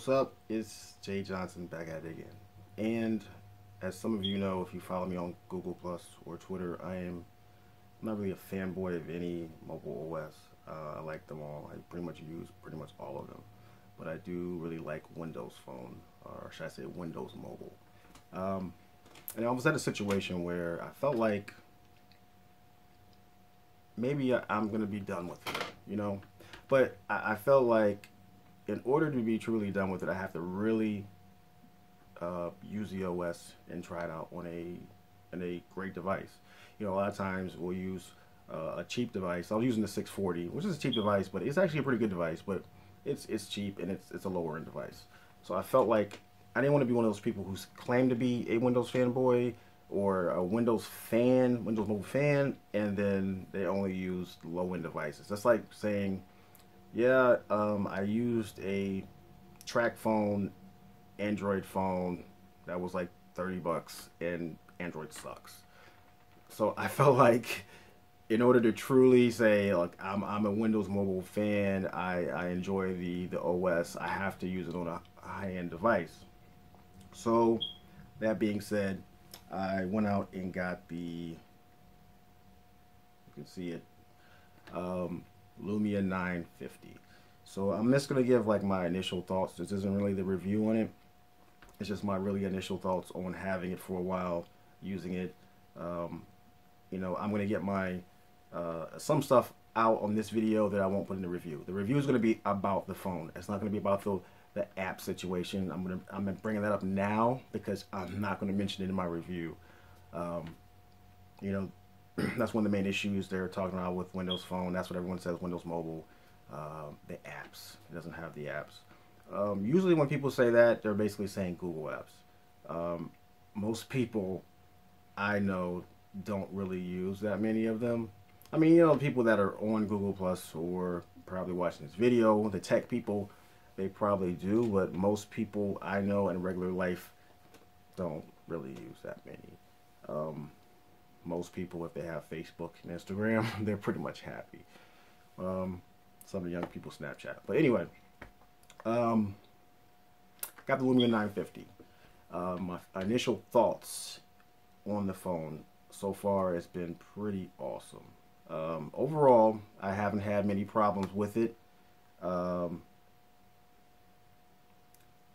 What's up? It's Jay Johnson back at it again. And as some of you know, if you follow me on Google Plus or Twitter, I'm not really a fanboy of any mobile OS. I like them all. I pretty much use pretty much all of them. But I do really like Windows Phone, or should I say Windows Mobile. Um, and I was at a situation where I felt like maybe I'm going to be done with it. But I felt like in order to be truly done with it, I have to really use the OS and try it out on a great device. A lot of times we'll use a cheap device. I was using the 640, which is a cheap device, but it's actually a pretty good device. But it's cheap and it's a lower end device. So I felt like I didn't want to be one of those people who claim to be a Windows fanboy or a Windows fan, Windows Mobile fan, and then they only use low end devices. That's like saying, yeah, I used a track phone, Android phone that was like 30 bucks, and Android sucks. So I felt like in order to truly say, like, I'm a Windows Mobile fan, I enjoy the OS, I have to use it on a high end device. So that being said, I went out and got you can see it, Lumia 950. So I'm just gonna give like my initial thoughts. This isn't really the review on it. It's just my really initial thoughts on having it for a while, using it. Um, I'm gonna get my some stuff out on this video that I won't put in the review. The review is gonna be about the phone. It's not gonna be about the app situation. I'm bringing that up now because I'm not gonna mention it in my review. Um, you know, that's one of the main issues they're talking about with Windows Phone. That's what everyone says. Windows Mobile, the apps. It doesn't have the apps. Usually, when people say that, they're basically saying Google apps. Most people I know don't really use that many of them. I mean, people that are on Google Plus or probably watching this video, the tech people, they probably do, but most people I know in regular life don't really use that many. Um, Most people, if they have Facebook and Instagram, they're pretty much happy. Some of the young people Snapchat. But anyway, um, got the Lumia 950. My initial thoughts on the phone so far has been pretty awesome. Overall, I haven't had many problems with it. Um,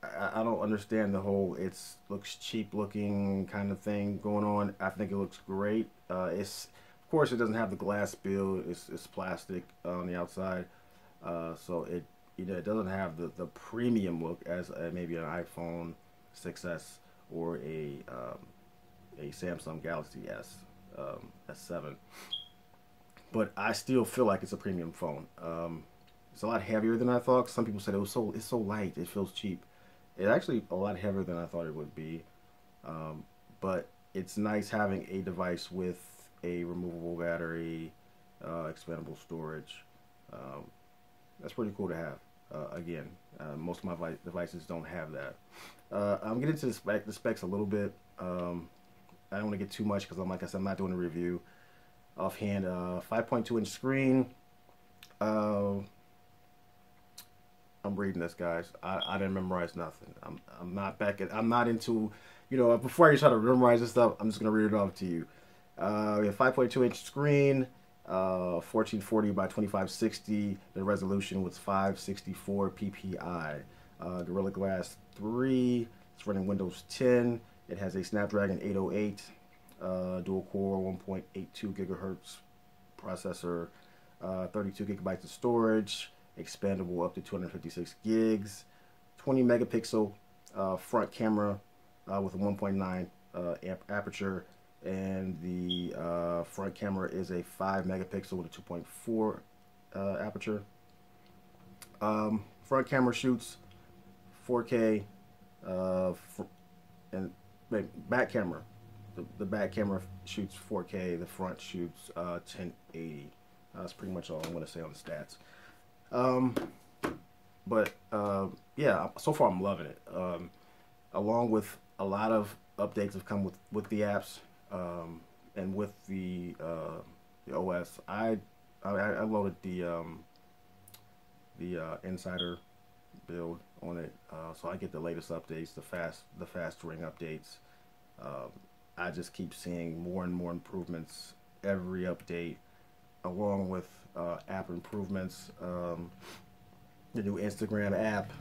I don't understand the whole it's looks cheap looking kind of thing going on. I think it looks great. It's of course it doesn't have the glass build. It's plastic on the outside, so it doesn't have the premium look as maybe an iPhone 6s or a Samsung Galaxy S7. But I still feel like it's a premium phone. It's a lot heavier than I thought. Some people said it's so light, it feels cheap. It's actually a lot heavier than I thought it would be. But it's nice having a device with a removable battery, expandable storage. That's pretty cool to have. Again, most of my devices don't have that. I'm getting to the specs a little bit. I don't want to get too much because like I said, I'm not doing a review. Offhand, 5.2 inch screen. I'm reading this, guys. I didn't memorize nothing. I'm not into, before I try to memorize this stuff, I'm just gonna read it off to you. We have 5.2 inch screen, 1440 by 2560. The resolution was 564 ppi. Gorilla Glass 3. It's running Windows 10. It has a Snapdragon 808, dual core 1.82 gigahertz processor, 32 gigabytes of storage, expandable up to 256 gigs, 20 megapixel front camera with a 1.9 aperture, and the front camera is a 5 megapixel with a 2.4 aperture. Front camera shoots 4K, and back camera. The back camera shoots 4K. The front shoots 1080. That's pretty much all I'm going to say on the stats. Yeah, so far I'm loving it. Along with a lot of updates have come with the apps, and with the OS. I loaded the Insider build on it, so I get the latest updates, the fast ring updates. Um, I just keep seeing more and more improvements every update, along with app improvements. The new Instagram app,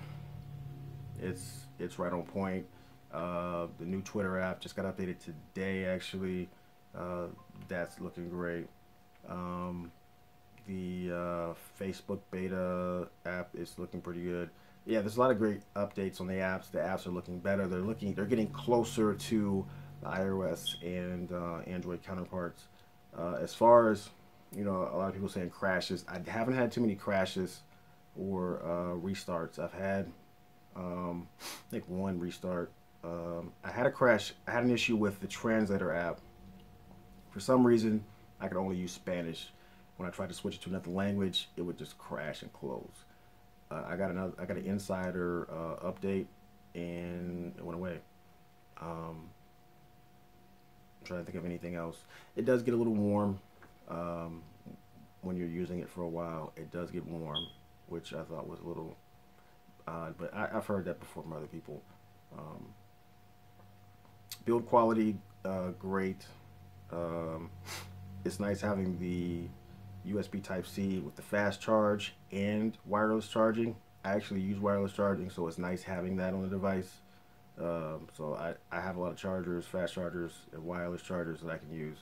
it's right on point. The new Twitter app just got updated today, actually. That's looking great. Um, the Facebook beta app is looking pretty good. Yeah, there's a lot of great updates on the apps. The apps are looking better. They're getting closer to the iOS and Android counterparts. As far as, a lot of people saying crashes. I haven't had too many crashes or restarts. I've had, I think, one restart. I had a crash. I had an issue with the translator app. For some reason, I could only use Spanish. When I tried to switch it to another language, it would just crash and close. I got an insider update, and it went away. I'm trying to think of anything else. It does get a little warm when you're using it for a while. It does get warm, which I thought was a little odd, but I've heard that before from other people. Um, Build quality, great. Um, it's nice having the USB Type-C with the fast charge and wireless charging. I actually use wireless charging, so it's nice having that on the device. So I have a lot of chargers, fast chargers, and wireless chargers that I can use.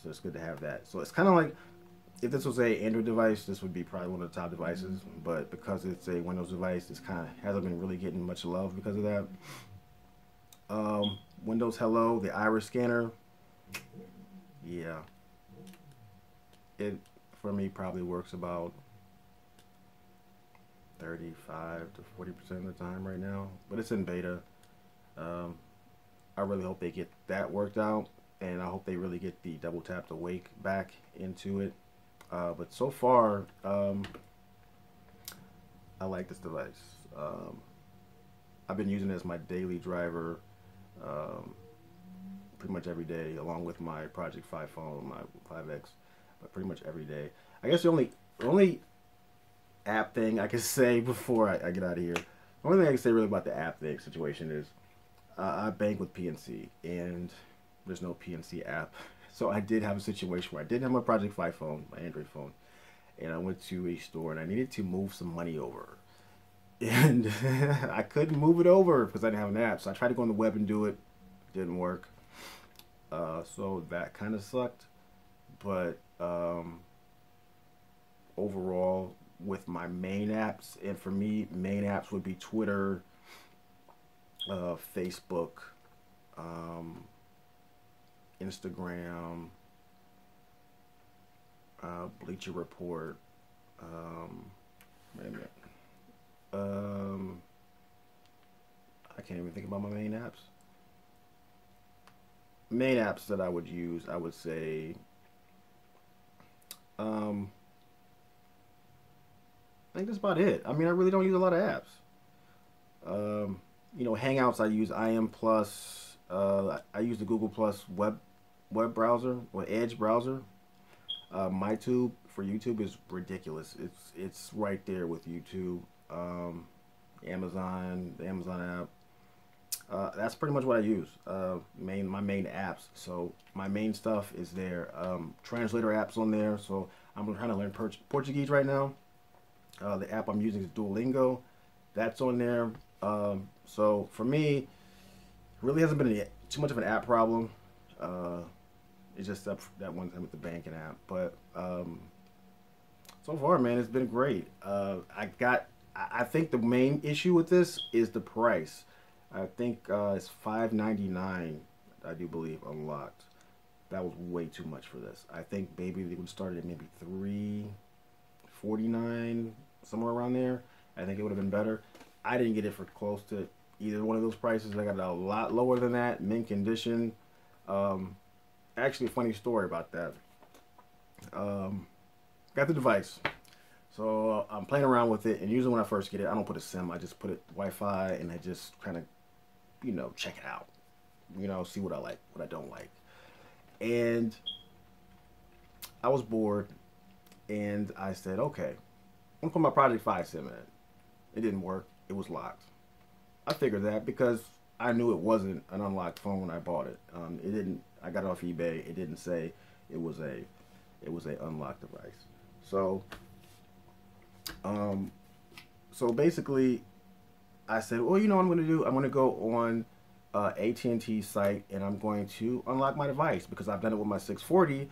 So it's good to have that. So it's kind of like, if this was a Android device, this would be probably one of the top devices. But because it's a Windows device, it's kind of hasn't been really getting much love because of that. Windows Hello, the iris scanner. Yeah. It, for me, probably works about 35 to 40% of the time right now. But it's in beta. I really hope they get that worked out. And I hope they really get the double tap to wake back into it. But so far, I like this device. I've been using it as my daily driver pretty much every day, along with my Project 5 phone, my 5X, but pretty much every day. I guess the only app thing I can say before I get out of here, the only thing I can say really about the app thing situation is I bank with PNC, and there's no PNC app. So I did have a situation where I did have my Project 5 phone, my Android phone, and I went to a store and I needed to move some money over. And I couldn't move it over because I didn't have an app. So I tried to go on the web and do it. Didn't work. So that kind of sucked. But overall, with my main apps, and for me, main apps would be Twitter, Facebook, Instagram, Bleacher Report. Wait a minute. I can't even think about my main apps. Main apps that I would use, I would say, I think that's about it. I mean, I really don't use a lot of apps. Hangouts, I use IM Plus. I use the Google Plus web browser or Edge browser. MyTube for YouTube is ridiculous. It's right there with YouTube. The Amazon app. That's pretty much what I use. My main apps. So my main stuff is there. Translator apps on there. So I'm trying to learn Portuguese right now. The app I'm using is Duolingo. That's on there. So for me, really hasn't been too much of an app problem. It's just that one time with the banking app. But so far, man, it's been great. I think the main issue with this is the price. I think it's $5.99, I do believe, unlocked. That was way too much for this. I think maybe they would start at maybe $3.49, somewhere around there. I think it would have been better. I didn't get it for close to either one of those prices. I got it a lot lower than that, mint condition. Actually, a funny story about that. Got the device. So I'm playing around with it, and usually when I first get it, I don't put a SIM. I just put it Wi-Fi, and I just kind of, check it out. See what I like, what I don't like. And I was bored, and I said, okay, I'm gonna put my Project 5 SIM in it. It didn't work. It was locked. I figured that because I knew it wasn't an unlocked phone when I bought it. It didn't. I got it off eBay. It didn't say it was a unlocked device. So so basically, I said, well, you know what I'm going to do? I'm going to go on AT&T site and I'm going to unlock my device because I've done it with my 640.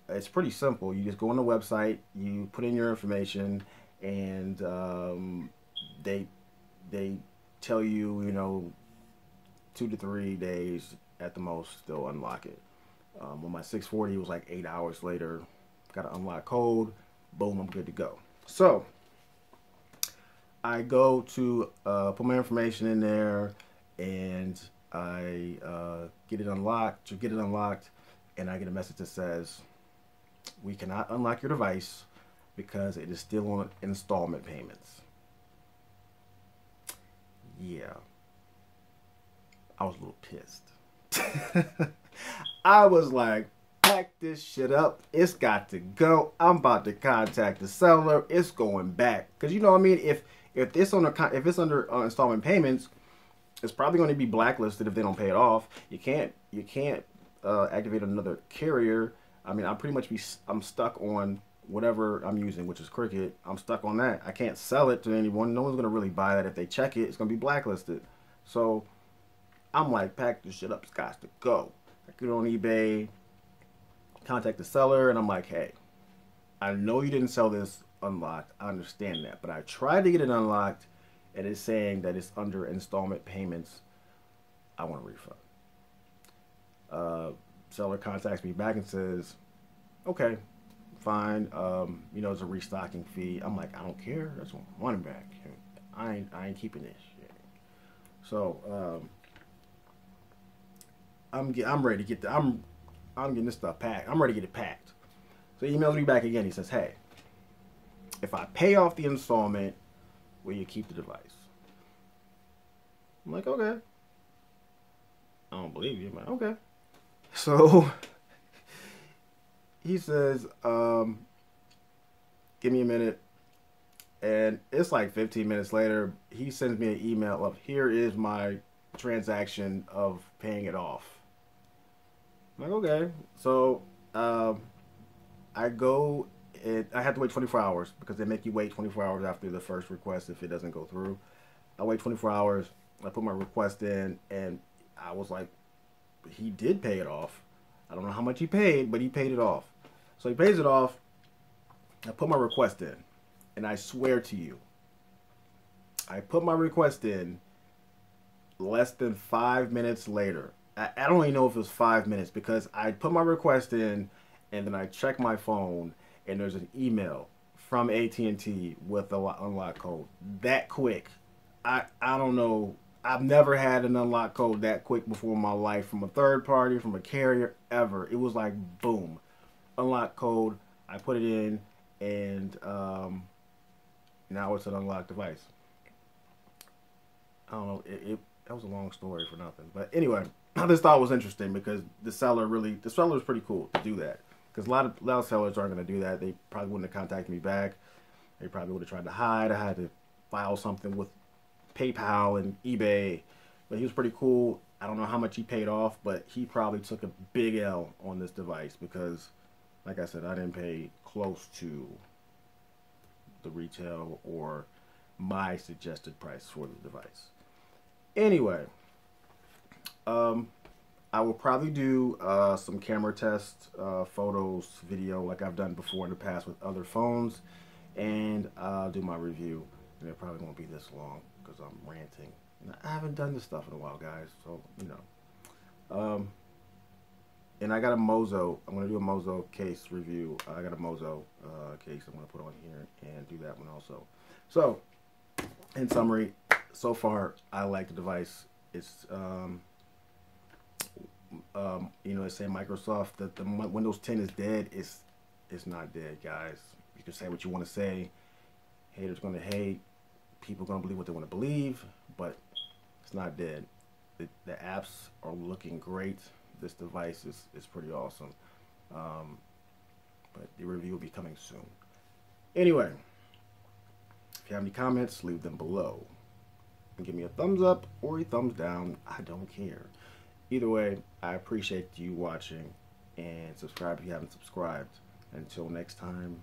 It's pretty simple. You just go on the website, you put in your information, and they tell you, you know, 2 to 3 days at the most they'll unlock it. On my 640, it was like 8 hours later. Got an unlock code. Boom, I'm good to go. So I go to put my information in there, and I get it unlocked. And I get a message that says, "We cannot unlock your device because it is still on installment payments." Yeah, I was a little pissed. I was like, pack this shit up. It's got to go. I'm about to contact the seller. It's going back. Because you know what I mean? If it's under installment payments, it's probably going to be blacklisted if they don't pay it off. You can't activate another carrier. I mean, I'm stuck on whatever I'm using, which is Cricket. I'm stuck on that. I can't sell it to anyone. No one's going to really buy that. If they check it, it's going to be blacklisted. So I'm like, pack this shit up. It's got to go. I get on eBay, contact the seller, and I'm like, hey, I know you didn't sell this unlocked. I understand that. But I tried to get it unlocked, and it's saying that it's under installment payments. I want a refund. Seller contacts me back and says, okay, fine. You know, it's a restocking fee. I'm like, I don't care. That's money back. I ain't keeping this shit. So I'm ready to get I'm getting this stuff packed. I'm ready to get it packed. So he emails me back again. He says, hey, if I pay off the installment, will you keep the device? I'm like, okay. I don't believe you. I'm like, okay. So he says, give me a minute. And it's like 15 minutes later, he sends me an email of, here is my transaction of paying it off. I'm like, okay. So I go, and I have to wait 24 hours because they make you wait 24 hours after the first request if it doesn't go through. I wait 24 hours. I put my request in, and I was like, he did pay it off. I don't know how much he paid, but he paid it off. So he pays it off. I put my request in, and I swear to you, I put my request in less than 5 minutes later. I don't even know if it was 5 minutes because I put my request in, and then I checked my phone, and there's an email from AT&T with the unlock code. That quick. I don't know. I've never had an unlock code that quick before in my life from a third party, from a carrier, ever. It was like, boom. Unlock code. I put it in, and now it's an unlocked device. I don't know. That was a long story for nothing. But anyway, I just thought it was interesting because the seller was pretty cool to do that. Because a lot of sellers aren't going to do that. They probably wouldn't have contacted me back. They probably would have tried to hide. I had to file something with PayPal and eBay. But he was pretty cool. I don't know how much he paid off, but he probably took a big L on this device because, like I said, I didn't pay close to the retail or my suggested price for the device. Anyway, I will probably do some camera test photos, video like I've done before in the past with other phones, and I'll do my review. And it probably won't be this long because I'm ranting. And I haven't done this stuff in a while, guys, so you know. And I got a Mozo. I'm gonna do a Mozo case review. I got a Mozo case I'm gonna put on here and do that one also. So, in summary, so far I like the device. It's you know, they say Microsoft that the Windows 10 is dead. It's not dead, guys. You can say what you want to say. Haters gonna hate. People gonna believe what they want to believe, but it's not dead. The apps are looking great. This device is pretty awesome. But the review will be coming soon. Anyway, If you have any comments, leave them below. And give me a thumbs up or a thumbs down. I don't care. Either way, I appreciate you watching, and subscribe if you haven't subscribed. Until next time,